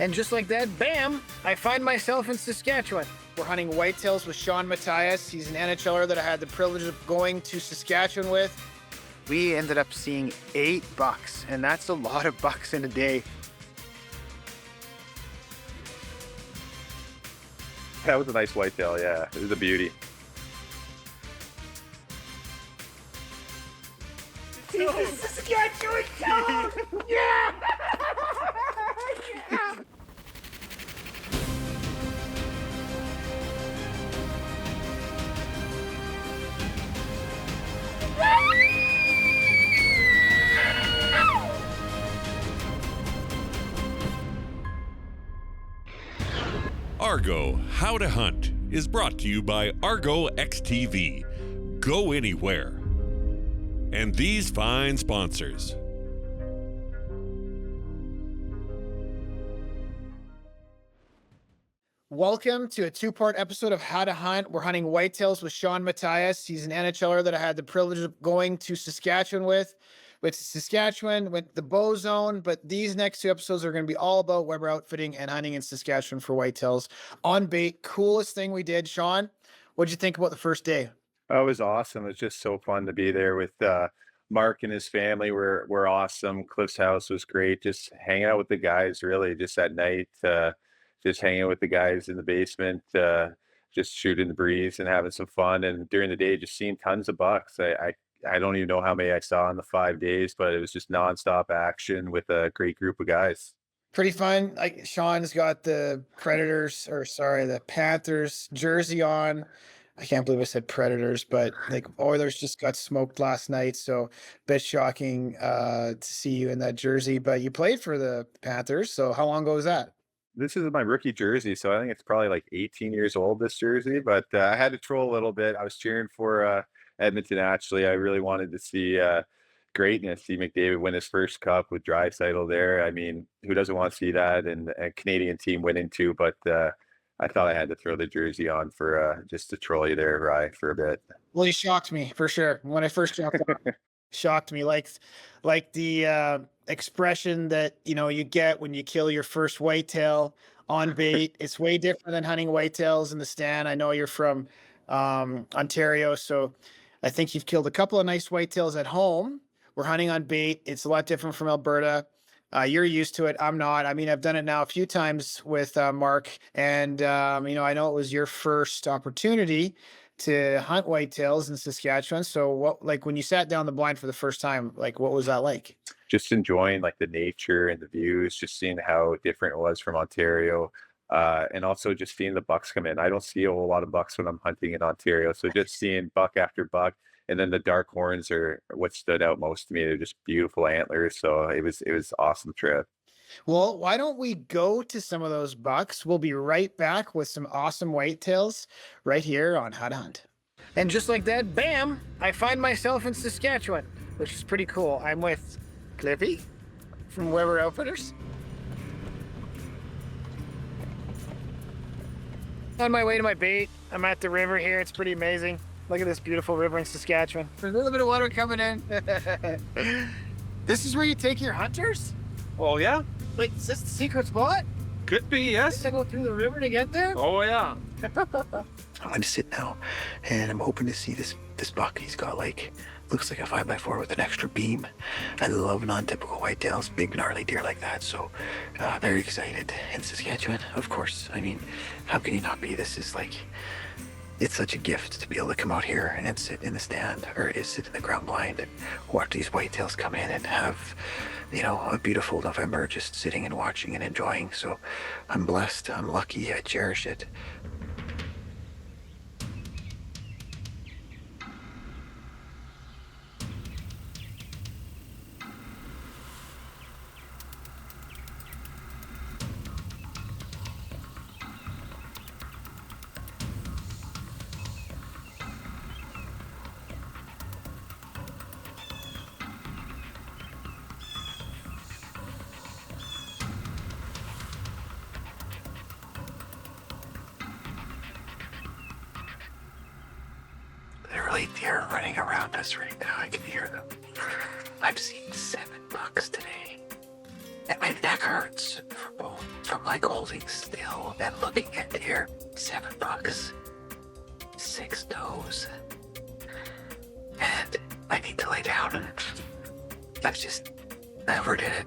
And just like that, bam, I find myself in Saskatchewan. We're hunting whitetails with Shawn Matthias. He's an NHL'er that I had the privilege of going to Saskatchewan with. We ended up seeing 8 bucks, and that's a lot of bucks in a day. That was a nice whitetail, yeah. It was a beauty. Saskatchewan, yeah! Yeah! Argo How to Hunt is brought to you by Argo XTV. Go anywhere. And these fine sponsors. Welcome to a 2-part episode of How to Hunt. We're hunting whitetails with Shawn Matthias. He's an NHL'er that I had the privilege of going to Saskatchewan with Saskatchewan, with the bow zone. But these next 2 episodes are going to be all about Weber outfitting and hunting in Saskatchewan for whitetails on bait. Coolest thing we did, Shawn. What'd you think about the first day? Oh, it was awesome. It was just so fun to be there with Mark and his family. Were awesome. Cliff's house was great. Just hanging out with the guys, really, just at night. Just hanging out with the guys in the basement, just shooting the breeze and having some fun. And during the day, just seeing tons of bucks. I don't even know how many I saw in the 5 days, but it was just nonstop action with a great group of guys. Pretty fun. Like Shawn's got the the Panthers jersey on. I can't believe I said Predators, but like Oilers just got smoked last night. So a bit shocking to see you in that jersey, but you played for the Panthers. So how long ago was that? This is my rookie jersey, so I think it's probably like 18 years old, this jersey, but I had to troll a little bit. I was cheering for Edmonton, actually. I really wanted to see greatness, see McDavid win his first cup with Draisaitl there. I mean, who doesn't want to see that? And a Canadian team winning too, but I thought I had to throw the jersey on for just to troll you there, Rye, for a bit. Well, you shocked me for sure. When I first jumped on, shocked me. Like the expression that, you get when you kill your first whitetail on bait. It's way different than hunting whitetails in the stand. I know you're from Ontario, so I think you've killed a couple of nice whitetails at home. We're hunting on bait. It's a lot different from Alberta. You're used to it. I'm not. I mean, I've done it now a few times with Mark, and I know it was your first opportunity to hunt whitetails in Saskatchewan. So when you sat down the blind for the first time, what was that like? Just enjoying the nature and the views, just seeing how different it was from Ontario. And also just seeing the bucks come in. I don't see a whole lot of bucks when I'm hunting in Ontario. So just seeing buck after buck, and then the dark horns are what stood out most to me. They're just beautiful antlers. So it was awesome trip. Well, why don't we go to some of those bucks? We'll be right back with some awesome whitetails right here on How to Hunt. And just like that, bam, I find myself in Saskatchewan, which is pretty cool. I'm with Cliffy from Weber Outfitters. On my way to my bait. I'm at the river here. It's pretty amazing. Look at this beautiful river in Saskatchewan. There's a little bit of water coming in. This is where you take your hunters? Oh, yeah. Wait, is this the secret spot? Could be, yes. To go through the river to get there? Oh, yeah. I'm going to sit now, and I'm hoping to see this buck. He's got looks like a 5x4 with an extra beam. I love non-typical whitetails, big gnarly deer like that. So very excited. In Saskatchewan, of course. I mean, how can you not be? This is it's such a gift to be able to come out here and sit in the stand, or sit in the ground blind and watch these whitetails come in and have, a beautiful November just sitting and watching and enjoying. So I'm blessed. I'm lucky. I cherish it. Deer running around us right now. I can hear them. I've seen 7 bucks today, and my neck hurts from I'm like holding still and looking at deer. $7, 6 does, and I need to lay down. I just never did it.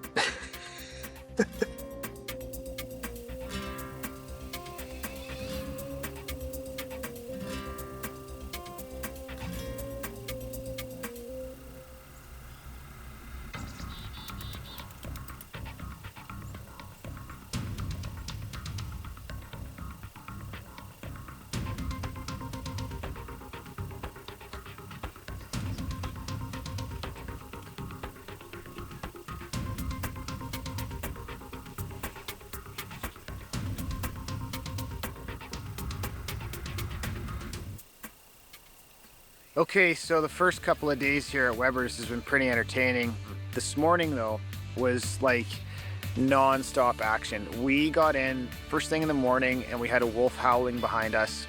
Okay, so the first couple of days here at Weber's has been pretty entertaining. This morning, though, was like non-stop action. We got in first thing in the morning and we had a wolf howling behind us.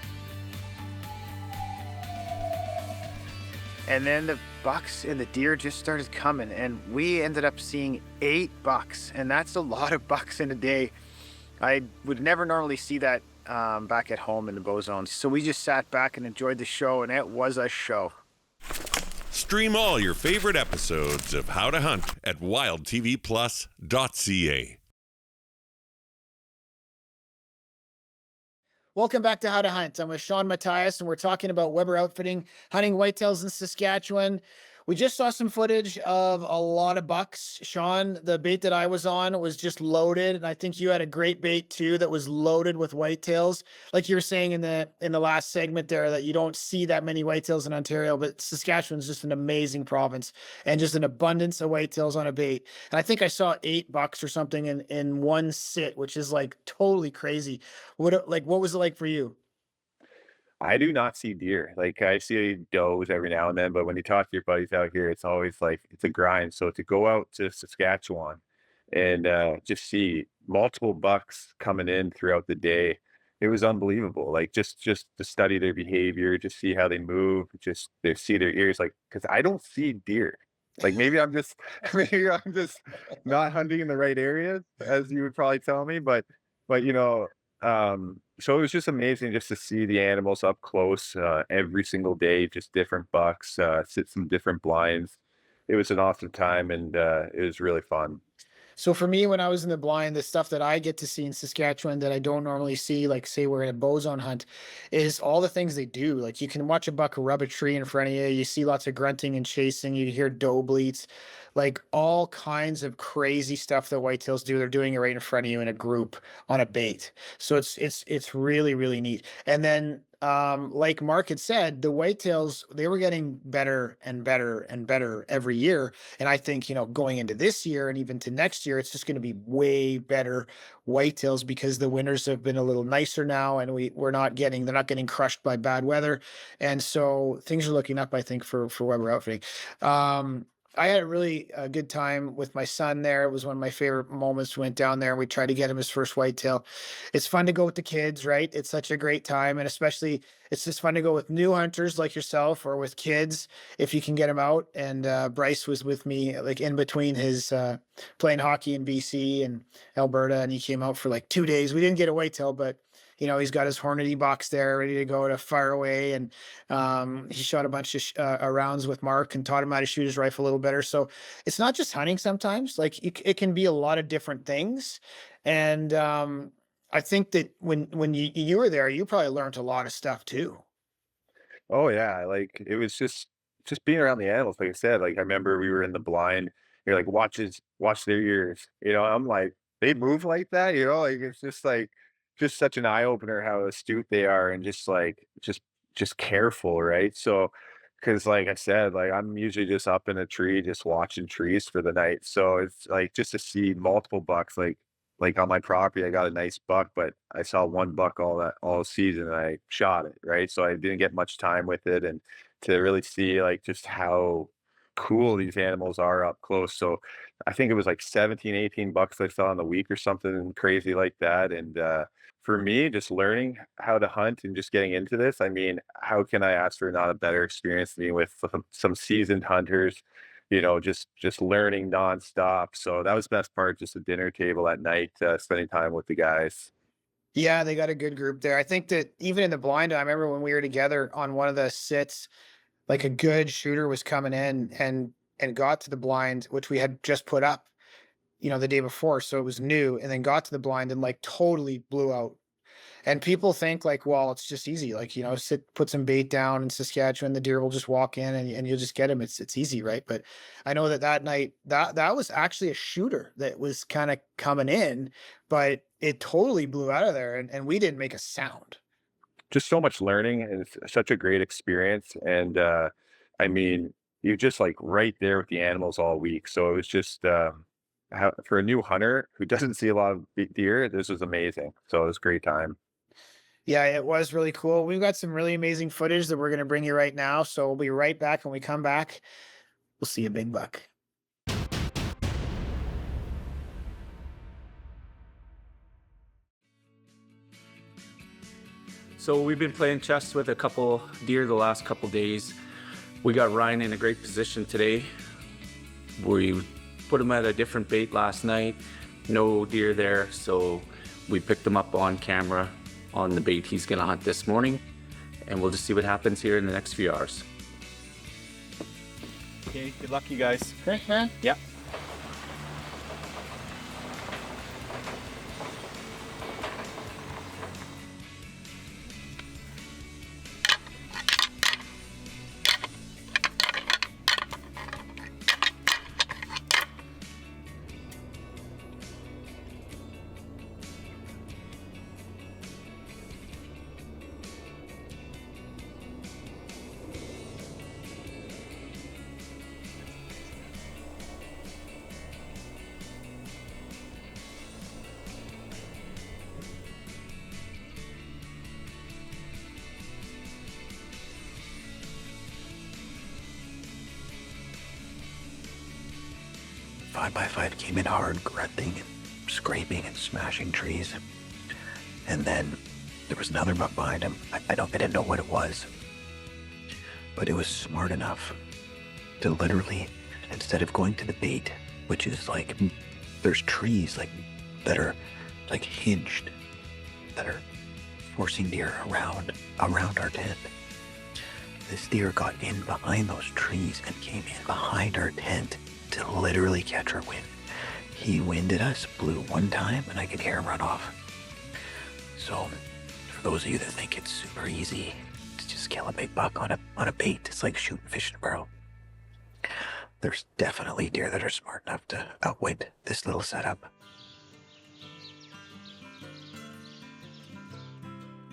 And then the bucks and the deer just started coming, and we ended up seeing 8 bucks, and that's a lot of bucks in a day. I would never normally see that back at home in the bow zone. So we just sat back and enjoyed the show, and it was a show. Stream all your favorite episodes of How to Hunt at wildtvplus.ca. Welcome back to How to Hunt. I'm with Shawn, Matthias, and we're talking about Weber Outfitting, hunting whitetails in Saskatchewan. We just saw some footage of a lot of bucks. Shawn, the bait that I was on was just loaded, and I think you had a great bait too that was loaded with whitetails. Like you were saying in the last segment there, that you don't see that many whitetails in Ontario, but Saskatchewan's just an amazing province and just an abundance of whitetails on a bait. And I think I saw 8 bucks or something in one sit, which is like totally crazy. What was it like for you? I do not see deer. Like I see does every now and then, but when you talk to your buddies out here, it's always like it's a grind. So to go out to Saskatchewan and just see multiple bucks coming in throughout the day, it was unbelievable. Like just to study their behavior, just see how they move, just they see their ears. Like because I don't see deer. Like maybe I'm just maybe I'm just not hunting in the right areas, as you would probably tell me. But so it was just amazing just to see the animals up close every single day, just different bucks, sit some different blinds. It was an awesome time, and it was really fun. So for me, when I was in the blind, the stuff that I get to see in Saskatchewan that I don't normally see, like say we're in a bow zone hunt, is all the things they do. Like you can watch a buck rub a tree in front of you. You see lots of grunting and chasing. You hear doe bleats, like all kinds of crazy stuff that whitetails do. They're doing it right in front of you in a group on a bait. So it's really, really neat. And then like Mark had said, the whitetails, they were getting better and better and better every year. And I think, going into this year and even to next year, it's just going to be way better whitetails because the winters have been a little nicer now, and they're not getting crushed by bad weather. And so things are looking up, I think, for Weber Outfitting. I had a really good time with my son there. It was one of my favorite moments. We went down there and we tried to get him his first whitetail. It's fun to go with the kids, right? It's such a great time. And especially it's just fun to go with new hunters like yourself or with kids if you can get them out. And Bryce was with me like in between his playing hockey in BC and Alberta. And he came out for like 2 days. We didn't get a whitetail, but he's got his Hornady box there ready to go to fire away. And he shot a bunch of rounds with Mark and taught him how to shoot his rifle a little better. So it's not just hunting sometimes. Like it can be a lot of different things. And I think that when you were there, you probably learned a lot of stuff too. Oh yeah, like it was just being around the animals. Like I said, like I remember we were in the blind. You're like watch their ears. I'm like they move like that. Like it's just like just such an eye opener how astute they are and just like just careful, right? So because like I said, like I'm usually just up in a tree just watching trees for the night. So it's like just to see multiple bucks like on my property, I got a nice buck, but I saw one buck all season and I shot it, right? So I didn't get much time with it and to really see like just how cool these animals are up close. So I think it was like 17, 18 bucks I saw in the week or something crazy like that. And for me, just learning how to hunt and just getting into this, I mean, how can I ask for not a better experience than being with some seasoned hunters just learning nonstop. So that was the best part, just the dinner table at night, spending time with the guys. Yeah, they got a good group there. I think that even in the blind, I remember when we were together on one of the sits, like a good shooter was coming in and got to the blind, which we had just put up, the day before, so it was new, and then got to the blind and like totally blew out. And people think like, well, it's just easy. Like, put some bait down in Saskatchewan, the deer will just walk in and you'll just get him. It's easy, right? But I know that night that was actually a shooter that was kind of coming in, but it totally blew out of there and we didn't make a sound. Just so much learning, and it's such a great experience. And I mean, you're just like right there with the animals all week. So it was just for a new hunter who doesn't see a lot of deer, this was amazing. So it was a great time. Yeah, it was really cool. We've got some really amazing footage that we're going to bring you right now. So we'll be right back. When we come back, we'll see a big buck. So we've been playing chess with a couple deer the last couple days. We got Ryan in a great position today. We put him at a different bait last night. No deer there, so we picked him up on camera on the bait he's gonna hunt this morning, and we'll just see what happens here in the next few hours. Okay, good luck, you guys. Thanks, man. Yeah. Five by five came in hard, grunting and scraping and smashing trees. And then there was another buck behind him. I didn't know what it was, but it was smart enough to literally, instead of going to the bait, which is like, there's trees like that are like hinged, that are forcing deer around our tent. This deer got in behind those trees and came in behind our tent to literally catch our wind. He winded us, blew one time, and I could hear him run off. So, for those of you that think it's super easy to just kill a big buck on a bait, it's like shooting fish in a barrel. There's definitely deer that are smart enough to outwit this little setup.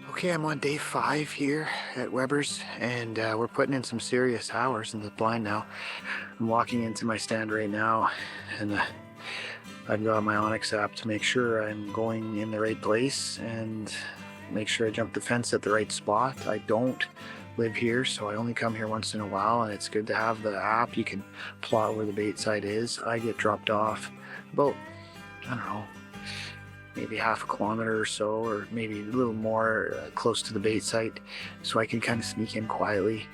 Okay, I'm on day 5 here at Weber's, and we're putting in some serious hours in the blind now. I'm walking into my stand right now, and I've got my Onyx app to make sure I'm going in the right place and make sure I jump the fence at the right spot. I don't live here, so I only come here once in a while, and it's good to have the app. You can plot where the bait site is. I get dropped off about, I don't know, maybe half a kilometer or so, or maybe a little more close to the bait site, so I can kind of sneak in quietly.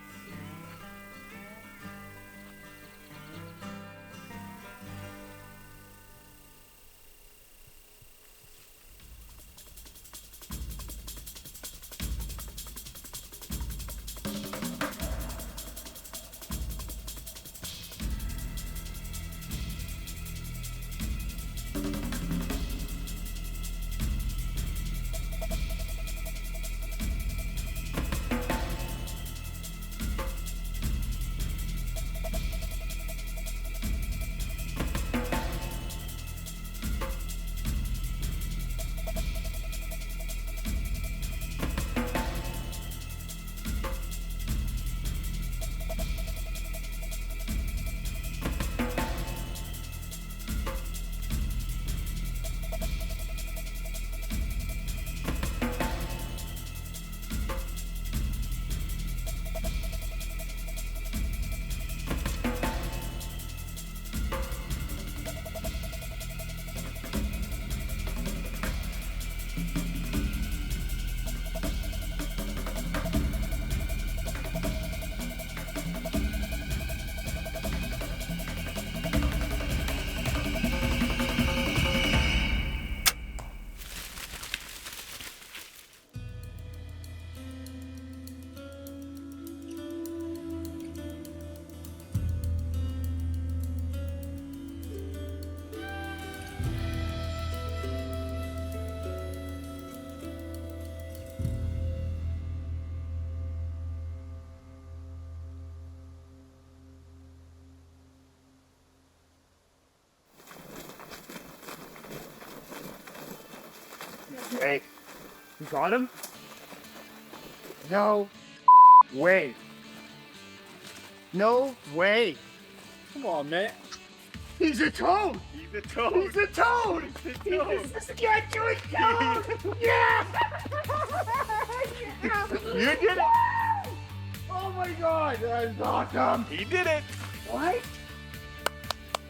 Hey, you got him? No way. No way. Come on, man. He's a toad. He's a toad. He's a toad. He's a toad. He's a Saskatchewan toad. Yeah. You did it. Oh my God, that's awesome. He did it. What?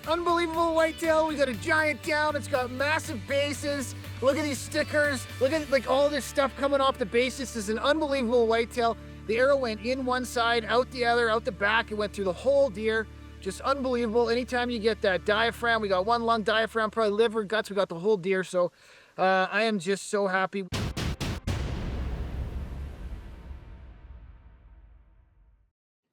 Unbelievable whitetail. We got a giant down. It's got massive bases. Look at these stickers. Look at like all this stuff coming off the bases. This is an unbelievable whitetail. The arrow went in one side, out the other, out the back. It went through the whole deer. Just unbelievable. Anytime you get that diaphragm, we got one lung diaphragm, probably liver, guts, we got the whole deer. So I am just so happy.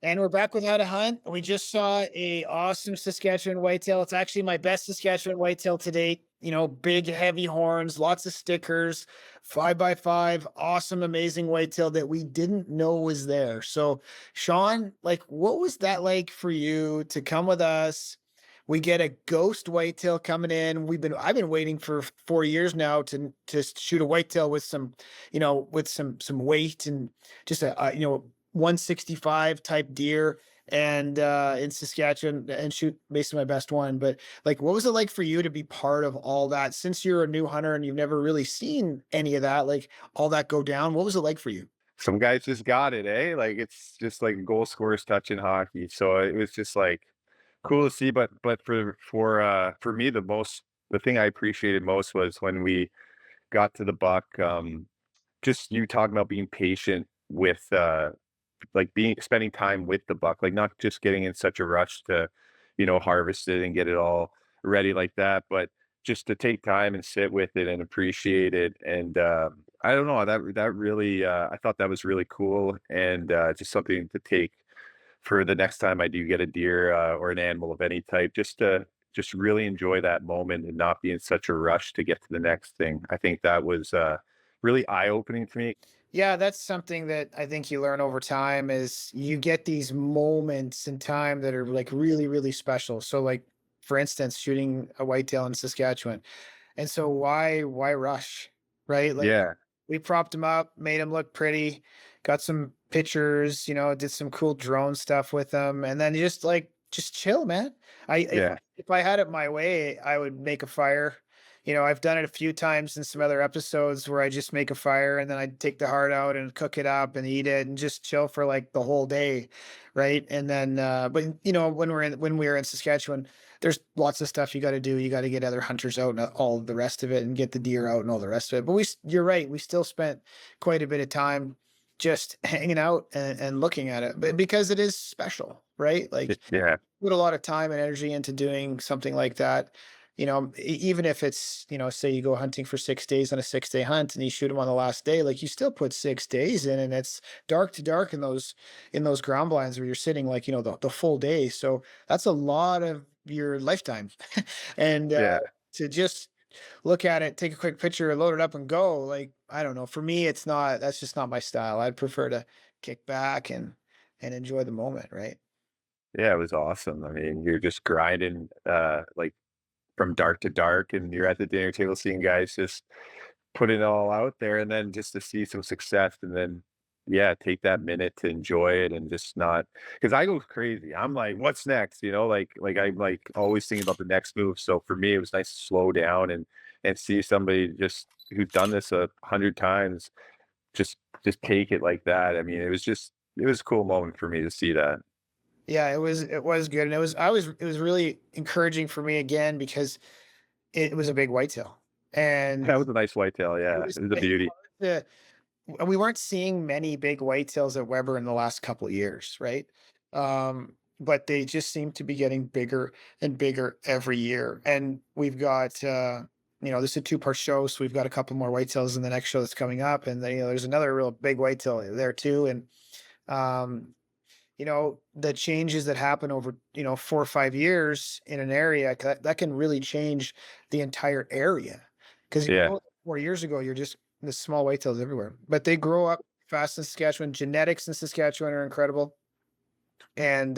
And we're back with How to Hunt. We just saw a awesome Saskatchewan whitetail. It's actually my best Saskatchewan whitetail to date. You know, big, heavy horns, lots of stickers, 5x5, awesome, amazing whitetail that we didn't know was there. So, Shawn, like, what was that like for you to come with us? We get a ghost whitetail coming in. I've been waiting for 4 years now to shoot a whitetail with some, you know, with some weight and just a 165 type deer and in Saskatchewan and shoot basically my best one. But like, what was it like for you to be part of all that since you're a new hunter and you've never really seen any of that, like all that go down? What was it like for you? Some guys just got it, eh? Like it's just like goal scorers touching hockey. So it was just like cool to see. But for me, the thing I appreciated most was when we got to the buck. Just you talking about being patient with like spending time with the buck, like not just getting in such a rush to, harvest it and get it all ready like that, but just to take time and sit with it and appreciate it. And I don't know, that really I thought that was really cool and just something to take for the next time I do get a deer or an animal of any type, just to just really enjoy that moment and not be in such a rush to get to the next thing. I think that was really eye-opening to me. Yeah, that's something that I think you learn over time is you get these moments in time that are like really, really special. So like, for instance, shooting a whitetail in Saskatchewan. And so why rush? Right? Like Yeah, we propped him up, made him look pretty, got some pictures, did some cool drone stuff with them, and then just chill, man. yeah, If I had it my way, I would make a fire. I've done it a few times in some other episodes where I just make a fire and then I take the heart out and cook it up and eat it and just chill for like the whole day, right? And then, but when we were in Saskatchewan, there's lots of stuff you got to do. You got to get other hunters out and all the rest of it, and get the deer out and all the rest of it. But you're right, we still spent quite a bit of time just hanging out and looking at it, but because it is special, right? Like yeah, put a lot of time and energy into doing something like that. Even if it's, say you go hunting for 6 days on a 6-day hunt and you shoot them on the last day, like you still put 6 days in, and it's dark to dark in those ground blinds where you're sitting like, the full day. So that's a lot of your lifetime. And yeah. to just look at it, take a quick picture, load it up and go, like, I don't know. For me, that's just not my style. I'd prefer to kick back and enjoy the moment, right? Yeah, it was awesome. I mean, you're just grinding like from dark to dark, and you're at the dinner table seeing guys just put it all out there, and then just to see some success, and then yeah, take that minute to enjoy it and just not, because I go crazy. I'm like, what's next? Like I'm like always thinking about the next move. So for me, it was nice to slow down and see somebody just who's done this 100 times just take it like that. I mean, it was a cool moment for me to see that. Yeah, it was good. And it was really encouraging for me again because it was a big whitetail. And That was a nice whitetail. it Yeah, was it was a beauty. the we weren't seeing many big whitetails at Weber in the last couple of years, right? But they just seem to be getting bigger and bigger every year. And we've got this is a two-part show, so we've got a couple more whitetails in the next show that's coming up. And then, there's another real big whitetail there too. And um the changes that happen over, 4 or 5 years in an area, that can really change the entire area. Because, Yeah, 4 years ago, you're just the small whitetails everywhere, but they grow up fast in Saskatchewan. Genetics in Saskatchewan are incredible. And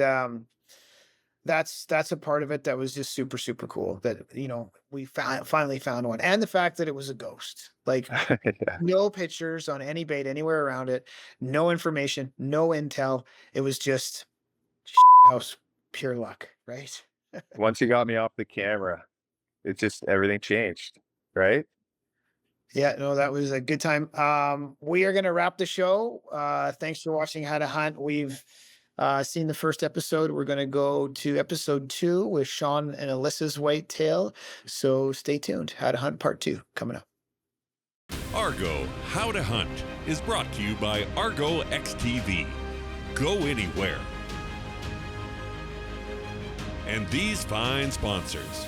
that's a part of it that was just super, super cool that, we finally found one. And the fact that it was a ghost, like Yeah. no pictures on any bait anywhere around it, no information, no intel. It was just house pure luck, right? Once you got me off the camera, it just everything changed, right? Yeah, no, that was a good time. We are going to wrap the show. Thanks for watching How to Hunt. We've seen the first episode. We're going to go to episode 2 with Shawn and Alyssa's whitetail. So stay tuned. How to Hunt Part 2 coming up. Argo How to Hunt is brought to you by Argo XTV. Go anywhere. And these fine sponsors.